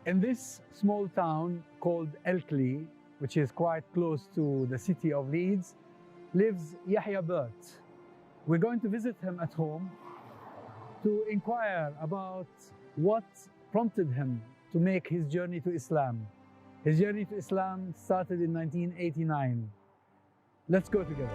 In this small town called Elkli, which is quite close to the city of Leeds, lives Yahya Birt. We're going to visit him at home to inquire about what prompted him to make his journey to Islam. His journey to Islam started in 1989. Let's go together.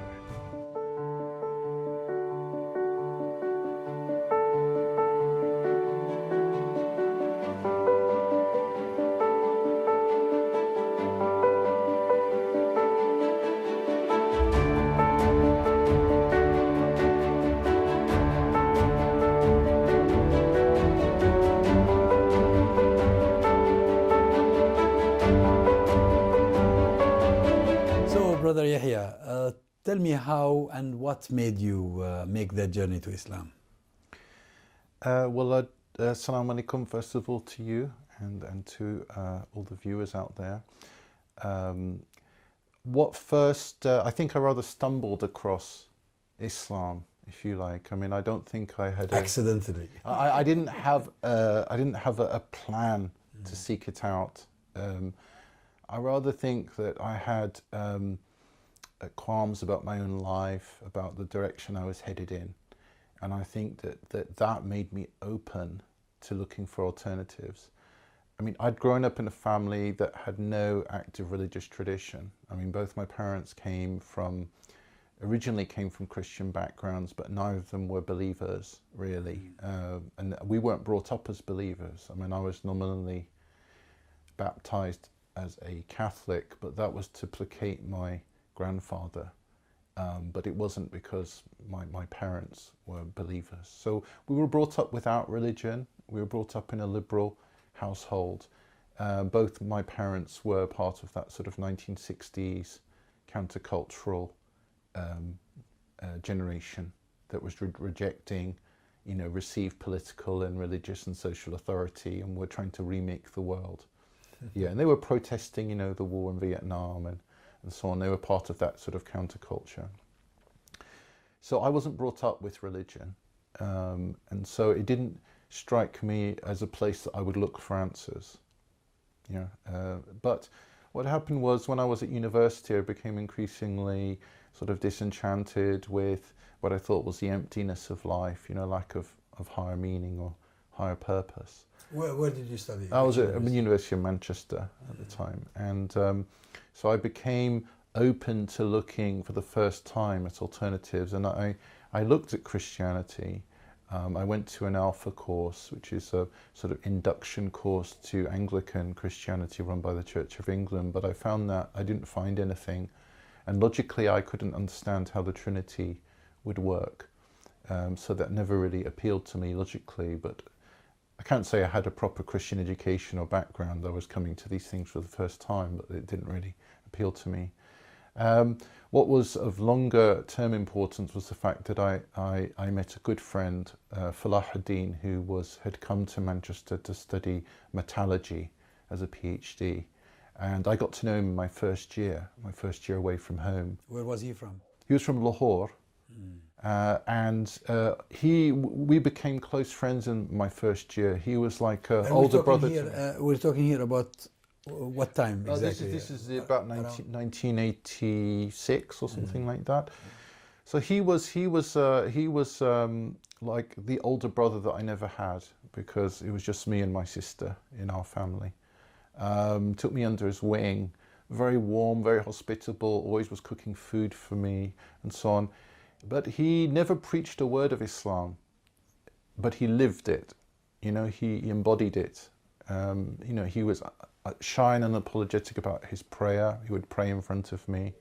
Brother Yahya, tell me how and what made you make that journey to Islam? Assalamu alaikum, first of all, to you and to all the viewers out there. I think I rather stumbled across Islam, if you like. I mean, I don't think I had accidentally. I didn't have a plan to seek it out. I rather think that I had qualms about my own life, about the direction I was headed in, and I think that made me open to looking for alternatives. I mean, I'd grown up in a family that had no active religious tradition. I mean, both my parents originally came from Christian backgrounds, but neither of them were believers, really. And we weren't brought up as believers. I mean, I was nominally baptized as a Catholic, but that was to placate my grandfather, but it wasn't because my parents were believers. So we were brought up without religion. We were brought up in a liberal household. Both my parents were part of that sort of 1960s countercultural generation that was rejecting, received political and religious and social authority, and were trying to remake the world. Yeah, and they were protesting, the war in Vietnam and so on. They were part of that sort of counterculture. So I wasn't brought up with religion, and so it didn't strike me as a place that I would look for answers. But what happened was, when I was at university, I became increasingly sort of disenchanted with what I thought was the emptiness of life, lack of higher meaning or higher purpose. Where did you study? I was at the University of Manchester at the time, and so I became open to looking for the first time at alternatives, and I looked at Christianity. I went to an Alpha course, which is a sort of induction course to Anglican Christianity run by the Church of England, but I found that I didn't find anything, and logically I couldn't understand how the Trinity would work, so that never really appealed to me logically. But I can't say I had a proper Christian education or background. I was coming to these things for the first time, but it didn't really appeal to me. What was of longer term importance was the fact that I met a good friend, Aldin, who had come to Manchester to study metallurgy as a PhD. And I got to know him in my first year away from home. Where was he from? He was from Lahore. We became close friends in my first year. He was like an older brother to me. We're talking here about what time exactly? This is about 1986 or something like that. So he was like the older brother that I never had, because it was just me and my sister in our family. Took me under his wing, very warm, very hospitable, always was cooking food for me and so on. But he never preached a word of Islam, but he lived it. He embodied it. He was shy and unapologetic about his prayer. He would pray in front of me.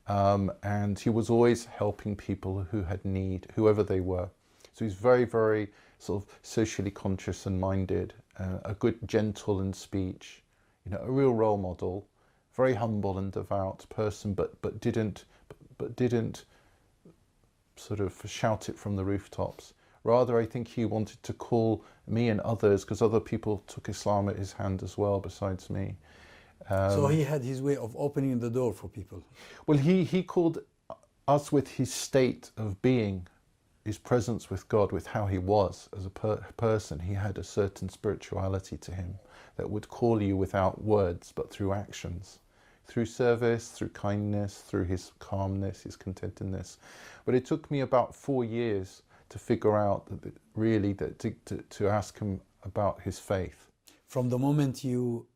And he was always helping people who had need, whoever they were. So he's very, very sort of socially conscious and minded, a good, gentle in speech, a real role model, very humble and devout person, but didn't sort of shout it from the rooftops. Rather, I think he wanted to call me and others, because other people took Islam at his hand as well, besides me. So he had his way of opening the door for people. Well, he called us with his state of being. his presence with God, with how he was as a person. He had a certain spirituality to him that would call you without words, but through actions, through service, through kindness, through his calmness, his contentedness. But it took me about 4 years to figure out that really to ask him about his faith. From the moment you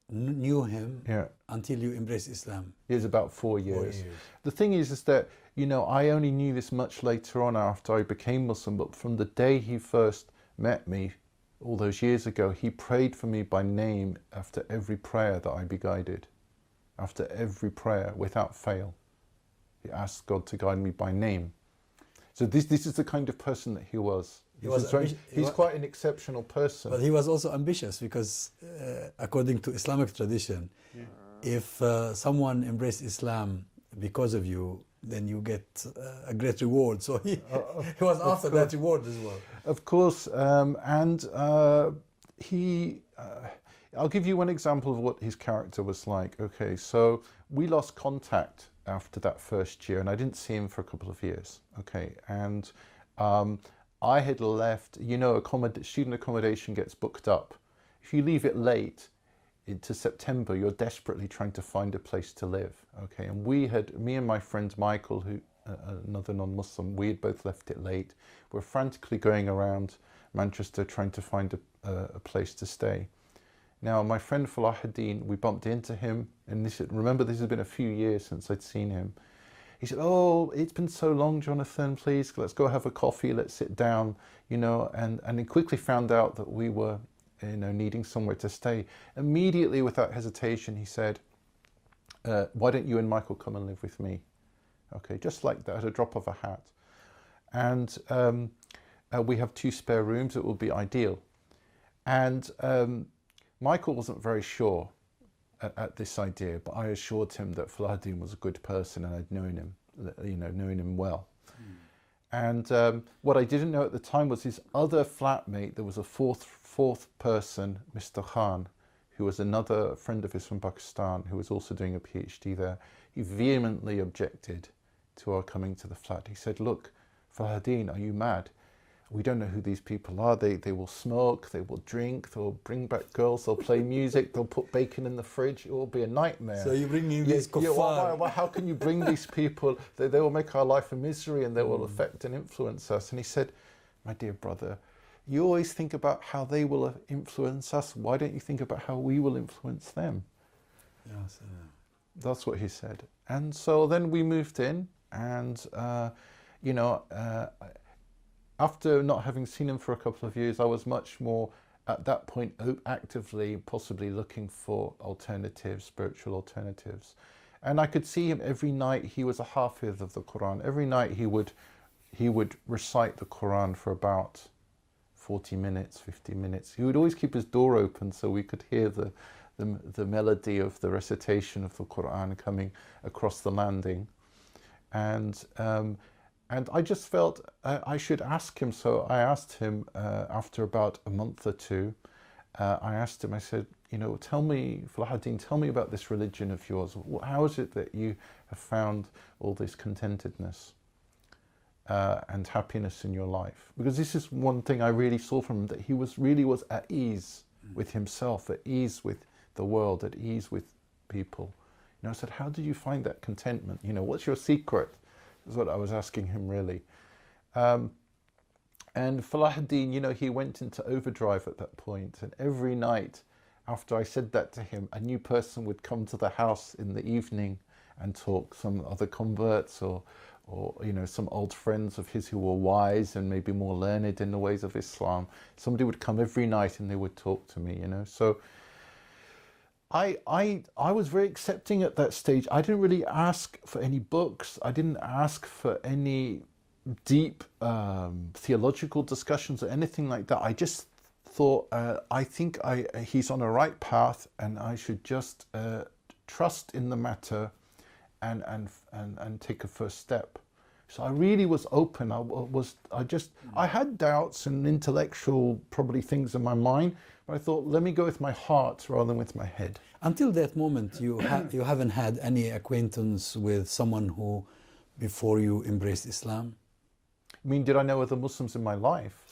knew him, yeah, until you embraced Islam? It was about 4 years. 4 years. The thing is that, you know, I only knew this much later on after I became Muslim, but from the day he first met me, all those years ago, he prayed for me by name after every prayer that I be guided. After every prayer, without fail. He asked God to guide me by name. So this is the kind of person that he was. He's quite an exceptional person. But he was also ambitious because according to Islamic tradition, if someone embraced Islam because of you, then you get a great reward. So he was after that reward as well. Of course, I'll give you one example of what his character was like. Okay, so we lost contact after that first year, and I didn't see him for a couple of years. Okay, and I had left, you know, student accommodation gets booked up. If you leave it late into September, you're desperately trying to find a place to live. Okay, and me and my friend Michael, who another non-Muslim, we had both left it late. We're frantically going around Manchester trying to find a place to stay. Now, my friend Alddin, we bumped into him, and remember this has been a few years since I'd seen him. He said, "Oh, it's been so long, Jonathan, please, let's go have a coffee, let's sit down," you know, and he quickly found out that we were, you know, needing somewhere to stay. Immediately, without hesitation, he said, "Why don't you and Michael come and live with me?" Okay, just like that, at a drop of a hat. And we have 2 spare rooms, it will be ideal. And Michael wasn't very sure at this idea, but I assured him that Alddin was a good person and I'd known him, you know, known him well. And what I didn't know at the time was his other flatmate. There was a fourth person, Mr. Khan, who was another friend of his from Pakistan, who was also doing a PhD there. He vehemently objected to our coming to the flat. He said, "Look, Alddin, are you mad? We don't know who these people are. They will smoke, they will drink, they'll bring back girls, they'll play music, they'll put bacon in the fridge. It will be a nightmare." So you bring in these kuffar. How can you bring these people? They will make our life a misery and they will affect and influence us. And he said, "My dear brother, you always think about how they will influence us. Why don't you think about how we will influence them?" Yes, That's what he said. And so then we moved in, and you know, after not having seen him for a couple of years, I was much more, at that point, actively, possibly looking for alternatives, spiritual alternatives. And I could see him every night. He was a hafiz of the Quran. Every night he would recite the Quran for about 40 minutes, 50 minutes. He would always keep his door open so we could hear the melody of the recitation of the Quran coming across the landing. And I just felt I should ask him, so I asked him after about a month or 2, I asked him, I said, "You know, tell me, Alddin, tell me about this religion of yours. How is it that you have found all this contentedness and happiness in your life?" Because this is one thing I really saw from him, that he really was at ease with himself, at ease with the world, at ease with people. You know, I said, "How did you find that contentment? You know, what's your secret?" Is what I was asking him, really. And Alddin, you know, he went into overdrive at that point, and every night after I said that to him, a new person would come to the house in the evening and talk, some other converts or you know, some old friends of his who were wise and maybe more learned in the ways of Islam. Somebody would come every night and they would talk to me, you know. So I was very accepting at that stage. I didn't really ask for any books. I didn't ask for any deep theological discussions or anything like that. I just thought, I think he's on a right path, and I should just trust in the matter and take a first step. So I really was open. I had doubts and intellectual probably things in my mind, but I thought, let me go with my heart rather than with my head. Until that moment, you haven't had any acquaintance with someone who, before you embraced Islam? I mean, did I know other Muslims in my life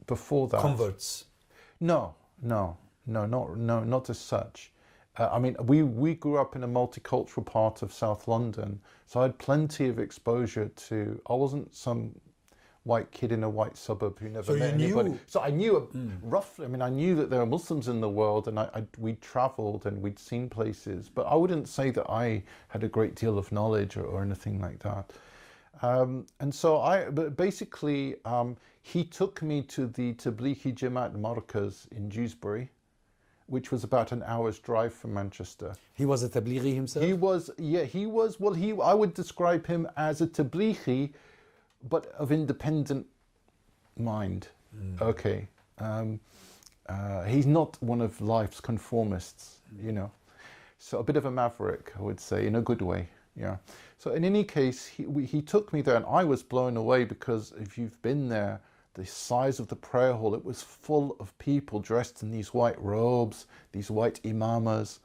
before that? Converts? No, not as such. I mean, we grew up in a multicultural part of South London, so I had plenty of exposure to. I wasn't some white kid in a white suburb who never met anybody. So I knew roughly. I mean, I knew that there were Muslims in the world, and we'd travelled and we'd seen places, but I wouldn't say that I had a great deal of knowledge or anything like that. And so but basically, he took me to the Tablighi Jamaat Markaz in Dewsbury, which was about an hour's drive from Manchester. He was a Tablighi himself? I would describe him as a Tablighi, but of independent mind. Okay. He's not one of life's conformists, you know. So a bit of a maverick, I would say, in a good way. Yeah. So in any case, he took me there, and I was blown away, because if you've been there, the size of the prayer hall, it was full of people dressed in these white robes, these white imamas,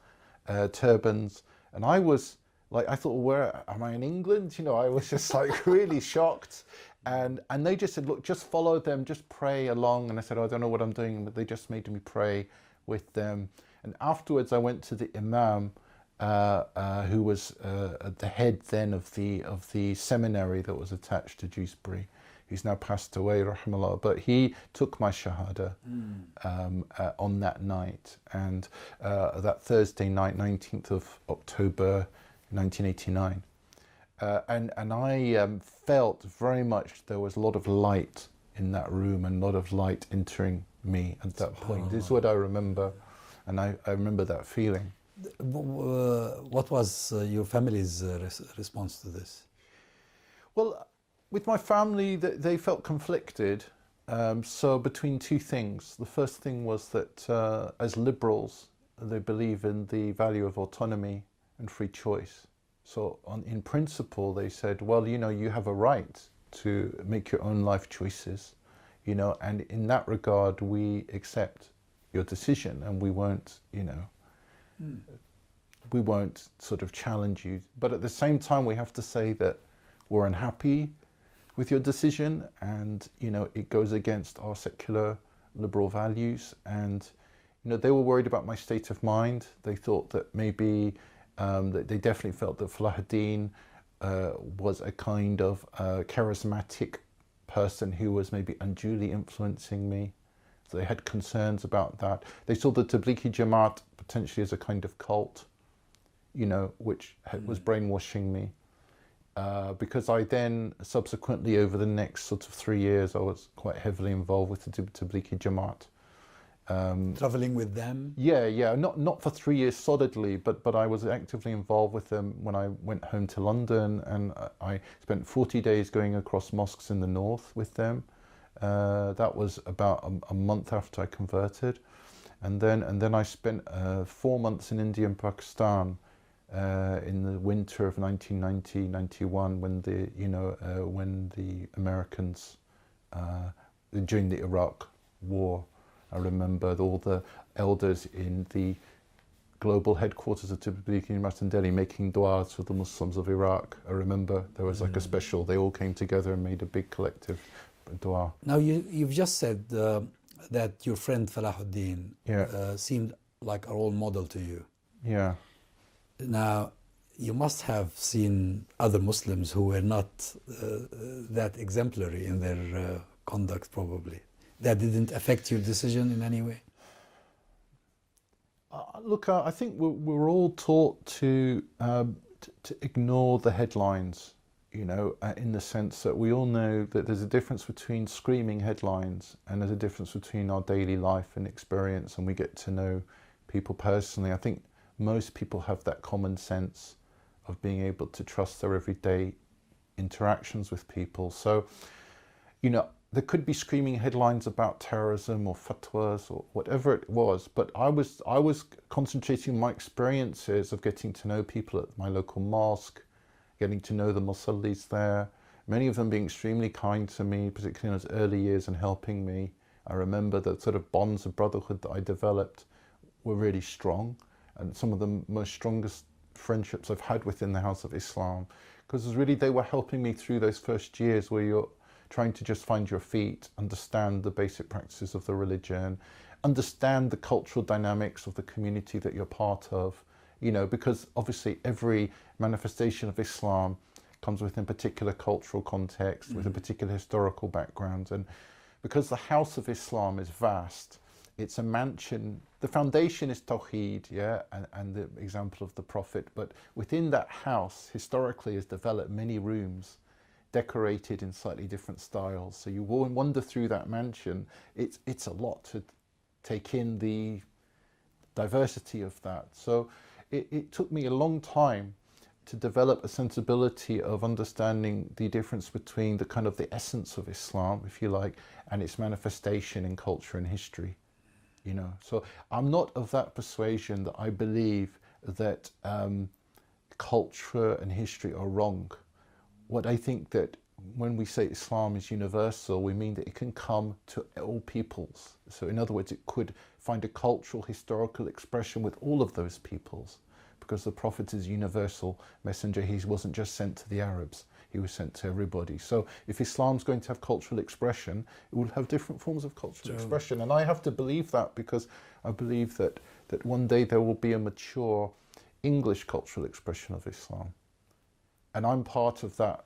turbans. And I was like, I thought, where am I in England? You know, I was just like really shocked. And they just said, look, just follow them, just pray along. And I said, I don't know what I'm doing, but they just made me pray with them. And afterwards I went to the Imam, who was the head then of the seminary that was attached to Dewsbury. He's now passed away, rahmallah, but he took my shahada on that night. And that Thursday night, 19th of October, 1989. And I felt very much there was a lot of light in that room, and a lot of light entering me at that point. This is what I remember, and I remember that feeling. What was your family's response to this? Well, with my family, they felt conflicted. So between two things. The first thing was that as liberals, they believe in the value of autonomy and free choice. So in principle, they said, well, you know, you have a right to make your own life choices, you know, and in that regard, we accept your decision, and we won't, you know, we won't sort of challenge you. But at the same time, we have to say that we're unhappy with your decision, and, you know, it goes against our secular liberal values. And, you know, they were worried about my state of mind. They thought that maybe, they definitely felt that Falahuddin was a kind of charismatic person who was maybe unduly influencing me. So they had concerns about that. They saw the Tablighi Jamaat potentially as a kind of cult, you know, which was brainwashing me. Because I then subsequently, over the next sort of 3 years, I was quite heavily involved with the Tablighi Jamaat. Traveling with them? Yeah. Not for 3 years solidly, but I was actively involved with them when I went home to London, and I spent 40 days going across mosques in the north with them. That was about a month after I converted, and then I spent 4 months in India and Pakistan in the winter of 1990-91, when the Americans during the Iraq War. I remember all the elders in the global headquarters of Tablighi Jamaat in Delhi making du'as for the Muslims of Iraq. I remember there was like a special, they all came together and made a big collective du'a. Now you've just said that your friend Falahuddin seemed like a role model to you. Yeah. Now, you must have seen other Muslims who were not that exemplary in their conduct, probably. That didn't affect your decision in any way? Look, I think we're all taught to ignore the headlines, you know, in the sense that we all know that there's a difference between screaming headlines and there's a difference between our daily life and experience, and we get to know people personally. I think most people have that common sense of being able to trust their everyday interactions with people. So, you know, there could be screaming headlines about terrorism or fatwas or whatever it was, but I was concentrating on my experiences of getting to know people at my local mosque, getting to know the musallis there, many of them being extremely kind to me, particularly in those early years, and helping me. I remember the sort of bonds of brotherhood that I developed were really strong, and some of the most strongest friendships I've had within the House of Islam, because really they were helping me through those first years where you're trying to just find your feet, understand the basic practices of the religion, understand the cultural dynamics of the community that you're part of, you know, because obviously every manifestation of Islam comes within a particular cultural context, with a particular historical background. And because the house of Islam is vast, it's a mansion. The foundation is Tawheed, yeah, and the example of the Prophet. But within that house, historically, has developed many rooms decorated in slightly different styles. So you wander through that mansion. It's a lot to take in the diversity of that. So it took me a long time to develop a sensibility of understanding the difference between the kind of the essence of Islam, if you like, and its manifestation in culture and history. You know, so I'm not of that persuasion that I believe that culture and history are wrong. What I think that when we say Islam is universal, we mean that it can come to all peoples. So in other words, it could find a cultural, historical expression with all of those peoples, because the Prophet is universal messenger. He wasn't just sent to the Arabs. He was sent to everybody. So if Islam's going to have cultural expression, it will have different forms of cultural expression. And I have to believe that, because I believe that one day there will be a mature English cultural expression of Islam. And I'm part of that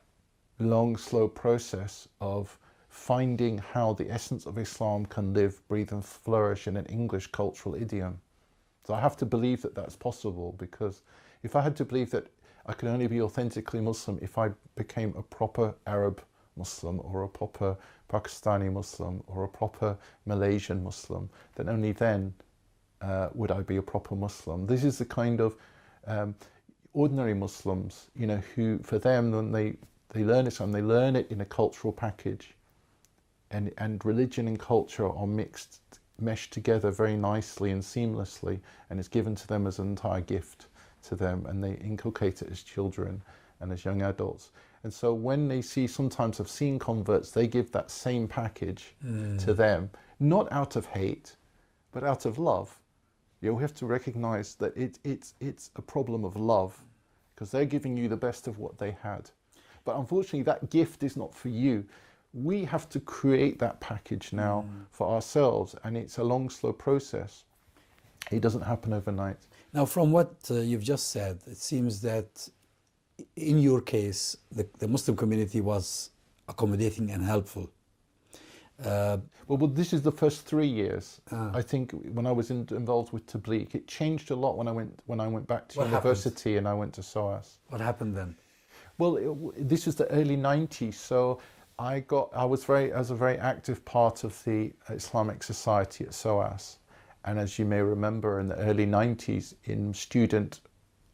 long, slow process of finding how the essence of Islam can live, breathe and flourish in an English cultural idiom. So I have to believe that that's possible, because if I had to believe that I could only be authentically Muslim if I became a proper Arab Muslim, or a proper Pakistani Muslim, or a proper Malaysian Muslim, then only then would I be a proper Muslim. This is the kind of ordinary Muslims, you know, who, for them, when they learn Islam, they learn it in a cultural package, and religion and culture are meshed together very nicely and seamlessly, and it's given to them as an entire gift to them, and they inculcate it as children and as young adults. And so when they see, sometimes I've seen converts, they give that same package to them, not out of hate, but out of love. You know, we have to recognize that it's a problem of love, because they're giving you the best of what they had. But unfortunately, that gift is not for you. We have to create that package now for ourselves, and it's a long, slow process. It doesn't happen overnight. Now, from what you've just said, it seems that in your case, the Muslim community was accommodating and helpful. Well, this is the first 3 years. I think when I was involved with Tabligh, it changed a lot when I went back to university and I went to SOAS. What happened then? Well, this was the early 90s, so I was a very active part of the Islamic Society at SOAS. And as you may remember, in the early 90s, in student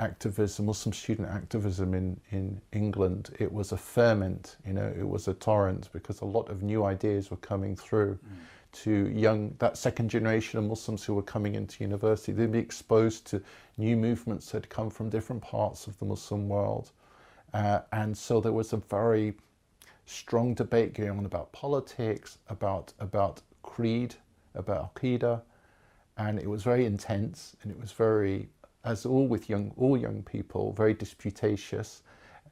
activism, Muslim student activism in England, it was a ferment, you know, it was a torrent, because a lot of new ideas were coming through to that second generation of Muslims who were coming into university. They'd be exposed to new movements that had come from different parts of the Muslim world. And so there was a very strong debate going on about politics, about creed, about Aqidah. And it was very intense, and it was very, as all young people, very disputatious.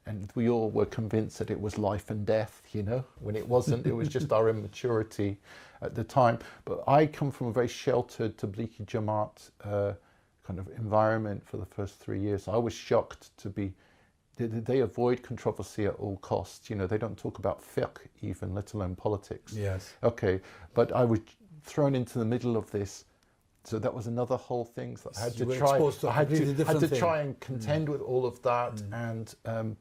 And we all were convinced that it was life and death, you know, when it wasn't. It was just our immaturity at the time. But I come from a very sheltered Tablighi Jamaat kind of environment for the first 3 years. I was shocked to be, they avoid controversy at all costs. You know, they don't talk about fiqh even, let alone politics. Yes. Okay, but I was thrown into the middle of this. So that was another whole thing that I had to try and contend with all of that. And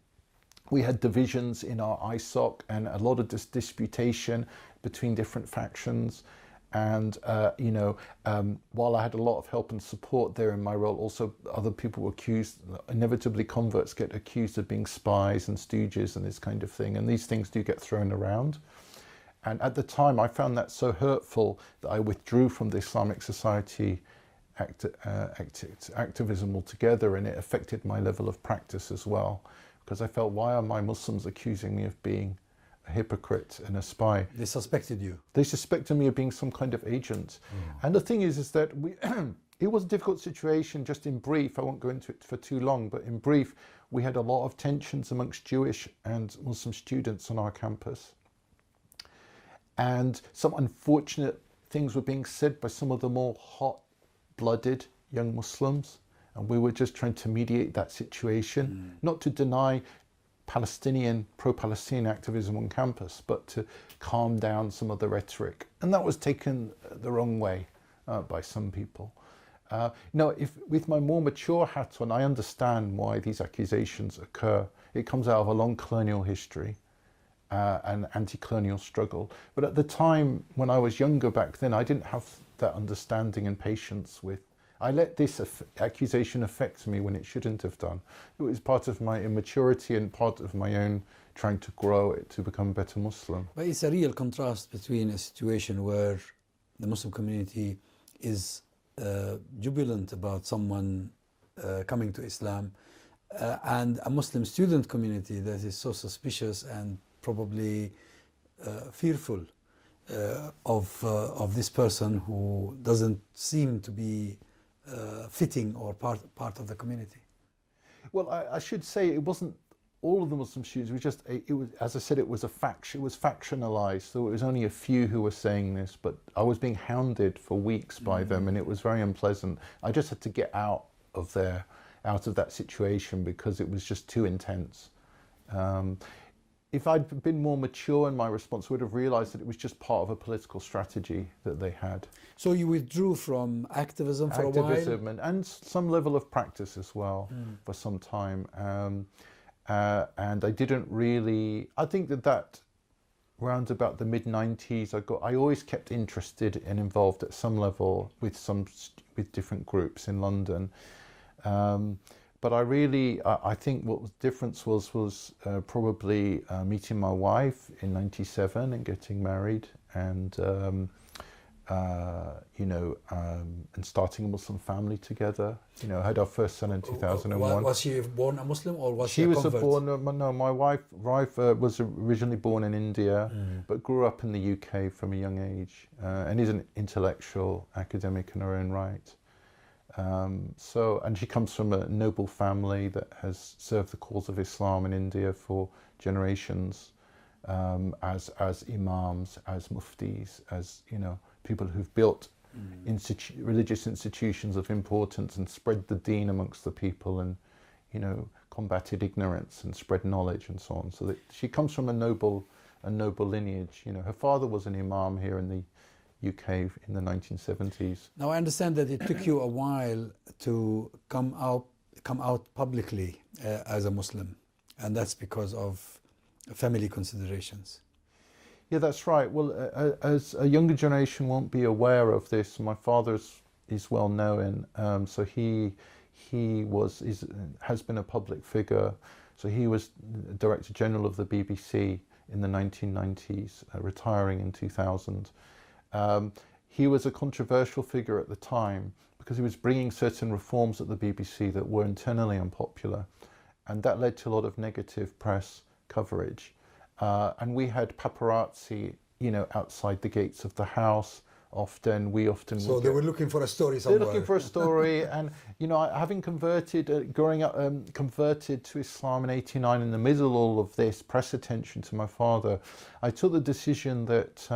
we had divisions in our ISOC and a lot of disputation between different factions. And, you know, while I had a lot of help and support there in my role, also other people were accused, inevitably converts get accused of being spies and stooges and this kind of thing. And these things do get thrown around. And at the time, I found that so hurtful that I withdrew from the Islamic Society activism altogether, and it affected my level of practice as well, because I felt, why are my Muslims accusing me of being a hypocrite and a spy? They suspected you. They suspected me of being some kind of agent. And the thing is that it was a difficult situation. Just in brief, I won't go into it for too long, but in brief, we had a lot of tensions amongst Jewish and Muslim students on our campus. and some unfortunate things were being said by some of the more hot-blooded young Muslims, and we were just trying to mediate that situation, not to deny pro-Palestinian activism on campus, but to calm down some of the rhetoric. And that was taken the wrong way by some people. With my more mature hat on, I understand why these accusations occur. It comes out of a long colonial history and anti-colonial struggle. But at the time, when I was younger back then, I didn't have that understanding and patience with. I let this accusation affect me when it shouldn't have done. It was part of my immaturity and part of my own trying to grow it to become a better Muslim. But it's a real contrast between a situation where the Muslim community is jubilant about someone coming to Islam and a Muslim student community that is so suspicious and probably fearful of this person who doesn't seem to be fitting or part of the community. Well, I should say it wasn't all of the Muslim students. It was, as I said, it was a faction. It was factionalized. So it was only a few who were saying this, but I was being hounded for weeks by them, and it was very unpleasant. I just had to get out of that situation because it was just too intense. If I'd been more mature in my response, I would have realized that it was just part of a political strategy that they had. So you withdrew from activism for a while? Activism and some level of practice as well for some time. And I didn't really, I think that round about the mid-90s, I always kept interested and involved at some level with different groups in London. But I think what the difference was probably meeting my wife in '97 and getting married, and and starting a Muslim family together. Had our first son in 2001. Was she born a Muslim or was she a convert? My wife was originally born in India, but grew up in the UK from a young age, and is an intellectual academic in her own right. And she comes from a noble family that has served the cause of Islam in India for generations, as imams, as muftis, as people who've built religious institutions of importance and spread the Deen amongst the people, and combated ignorance and spread knowledge and so on. So that she comes from a noble lineage. Her father was an imam here in the UK in the 1970s. Now I understand that it took you a while to come out publicly as a Muslim, and that's because of family considerations. Yeah, that's right. Well, as a younger generation won't be aware of this, my father is well known, so he has been a public figure. So he was Director General of the BBC in the 1990s, retiring in 2000. He was a controversial figure at the time because he was bringing certain reforms at the BBC that were internally unpopular, and that led to a lot of negative press coverage. And we had paparazzi, outside the gates of the house. So they were looking for a story somewhere. They're looking for a story, and having growing up, converted to Islam in '89, in the middle of all of this press attention to my father, I took the decision that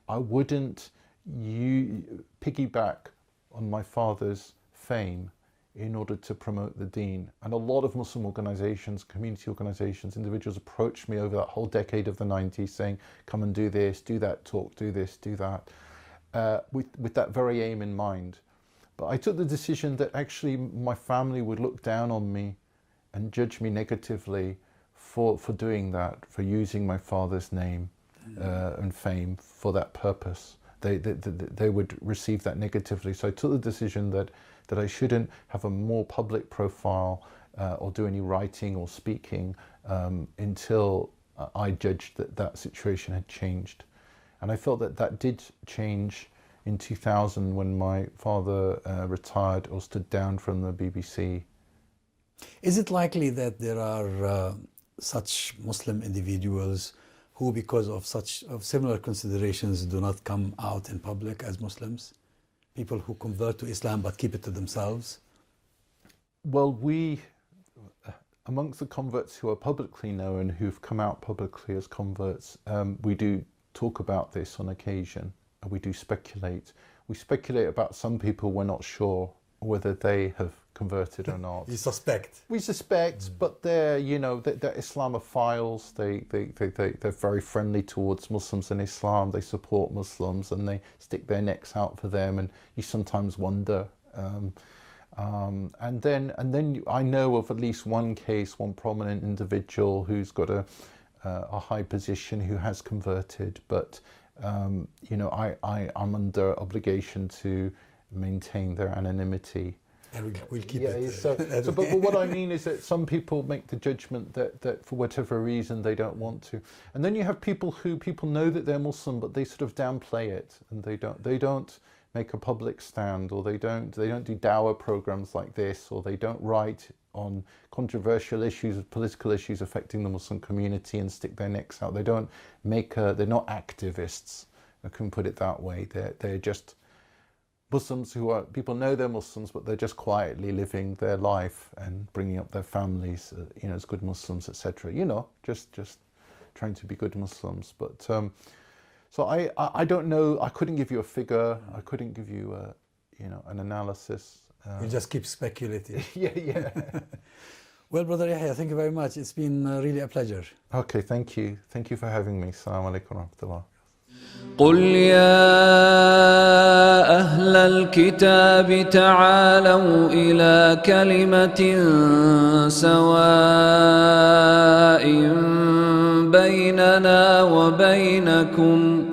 I wouldn't piggyback on my father's fame in order to promote the Deen. And a lot of Muslim organizations, community organizations, individuals approached me over that whole decade of the 90s saying, come and do this, do that talk, do this, do that, with that very aim in mind. But I took the decision that actually my family would look down on me and judge me negatively for doing that, for using my father's name and fame for that purpose. They would receive that negatively. So I took the decision that I shouldn't have a more public profile or do any writing or speaking until I judged that situation had changed. And I felt that did change in 2000 when my father retired or stood down from the BBC. Is it likely that there are such Muslim individuals who, because of similar considerations, do not come out in public as Muslims? People who convert to Islam but keep it to themselves? Well, amongst the converts who are publicly known, who've come out publicly as converts, we do talk about this on occasion, and we do speculate. We speculate about some people we're not sure whether they have converted or not. You suspect. We suspect, but they're, you know, they're Islamophiles. They're very friendly towards Muslims and Islam. They support Muslims and they stick their necks out for them. And you sometimes wonder. And then I know of at least one case, one prominent individual who's got a high position who has converted, but you know, I'm under obligation to maintain their anonymity. And we'll keep it. But what I mean is that some people make the judgment that for whatever reason they don't want to, and then you have people know that they're Muslim, but they sort of downplay it, and they don't make a public stand, or they don't do dawah programs like this, or they don't write on controversial issues, political issues affecting the Muslim community and stick their necks out. They don't they're not activists, I can put it that way. They're just Muslims people know they're Muslims, but they're just quietly living their life and bringing up their families, you know, as good Muslims, etc. You know, just trying to be good Muslims. But so I don't know. I couldn't give you a figure. I couldn't give you you know, an analysis. You just keep speculating. Yeah. Well, Brother Yahya, thank you very much. It's been really a pleasure. Okay, thank you. Thank you for having me. Assalamu alaikum wa rahmatullah. قل يا أهل الكتاب تعالوا إلى كلمة سواء بيننا وبينكم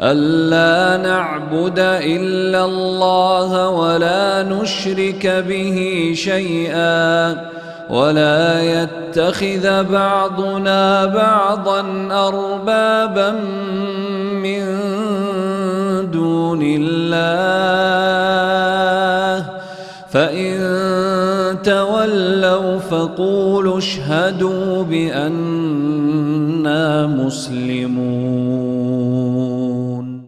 ألا نعبد إلا الله ولا نشرك به شيئا ولا يتخذ بعضنا بعضا أربابا من دون الله فإن تولوا فقولوا اشهدوا بأننا مسلمون.